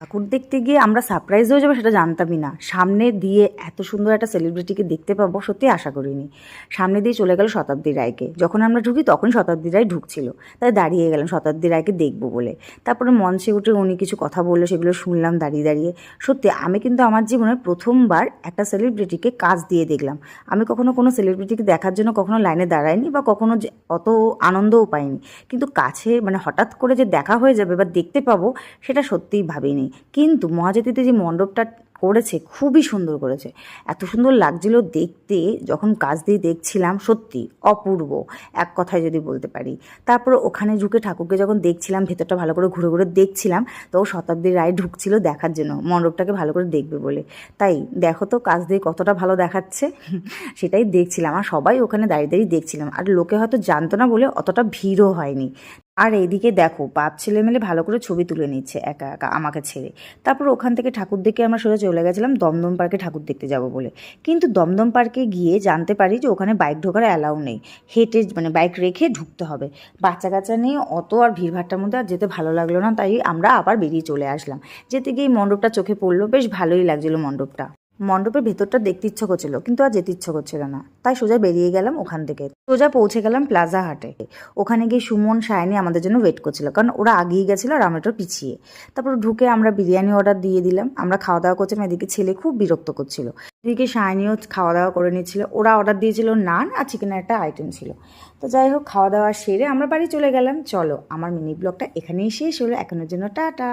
ঠাকুর দেখতে গিয়ে আমরা সারপ্রাইজ হয়ে যাবো সেটা জানতামই না। সামনে দিয়ে এত সুন্দর একটা সেলিব্রিটিকে দেখতে পাবো সত্যি আশা করিনি। সামনে দিয়ে চলে গেল শতাব্দী রায়কে। যখন আমরা ঢুকি তখন শতাব্দী রায় ঢুকছিল, তাই দাঁড়িয়ে গেলাম শতাব্দী রায়কে দেখবো বলে। তারপরে মঞ্চে উঠে উনি কিছু কথা বললো, সেগুলো শুনলাম দাঁড়িয়ে দাঁড়িয়ে। সত্যি আমি কিন্তু আমার জীবনের প্রথমবার একটা সেলিব্রিটিকে কাছ দিয়ে দেখলাম। আমি কখনো কোনো সেলিব্রিটিকে দেখার জন্য কখনো লাইনে দাঁড়াইনি বা কখনো যে অত আনন্দও পাইনি, কিন্তু কাছে মানে হঠাৎ করে যে দেখা হয়ে যাবে বা দেখতে পাবো সেটা সত্যিই ভাবিনি। কিন্তু মহাজ্যোতিতে যে মণ্ডপটা করেছে খুবই সুন্দর করেছে, এত সুন্দর লাগছিল দেখতে যখন কাছ দিয়ে দেখছিলাম, সত্যি অপূর্ব এক কথায় যদি বলতে পারি। তারপর ওখানে ঢুকে ঠাকুরকে যখন দেখছিলাম, ভেতরটা ভালো করে ঘুরে ঘুরে দেখছিলাম, তো শতাব্দী রায় ঢুকছিল দেখার জন্য মণ্ডপটাকে ভালো করে দেখবে বলে। তাই দেখো তো কাছ দিয়ে কতটা ভালো দেখাচ্ছে, সেটাই দেখছিলাম। আর সবাই ওখানে দাঁড়িয়ে দাঁড়িয়ে দেখছিলাম, আর লোকে হয়তো জানতো না বলে অতটা ভিড়ও হয়নি। আর এইদিকে দেখো বাপ ছেলে মিলে ভালো করে ছবি তুলে নিচ্ছে একা একা আমাকে ছেড়ে। তারপর ওখান থেকে ঠাকুর দেখে আমরা সোজা চলে গেছিলাম দমদম পার্কে ঠাকুর দেখতে যাব বলে। কিন্তু দমদম পার্কে গিয়ে জানতে পারি যে ওখানে বাইক ঢোকার অ্যালাউ নেই, হেঁটে মানে বাইক রেখে ঢুকতে হবে। বাচ্চা কাচ্চা নিয়ে অত আর ভিড়ভাট্টার মধ্যে আর যেতে ভালো লাগলো না, তাই আমরা আবার বেরিয়ে চলে আসলাম। যেতে গিয়ে মণ্ডপটা চোখে পড়লো, বেশ ভালোই লাগছিলো মণ্ডপটা। মণ্ডপের ভেতরটা দেখতে ইচ্ছা করছিল, কিন্তু আর যেতে ইচ্ছা করছিল না, তাই সোজা বেরিয়ে গেলাম ওখান থেকে। সোজা পৌঁছে গেলাম প্লাজা হাটে। ওখানে গিয়ে সুমন সায়নী আমাদের জন্য ওয়েট করছিল, কারণ ওরা আগিয়ে গেছিলো আর আমরা একটু পিছিয়ে। তারপর ঢুকে আমরা বিরিয়ানি অর্ডার দিয়ে দিলাম। আমরা খাওয়া দাওয়া করছিলাম, এদিকে ছেলে খুব বিরক্ত করছিল, এদিকে সায়নীও খাওয়া দাওয়া করে নিচ্ছিল। ওরা অর্ডার দিয়েছিল নান আর চিকেনের একটা আইটেম ছিল। তো যাই হোক, খাওয়া দাওয়া সেরে আমরা বাড়ি চলে গেলাম। চলো, আমার মিনি ব্লগটা এখানেই শেষ হলো, এখনের জন্য টাটা।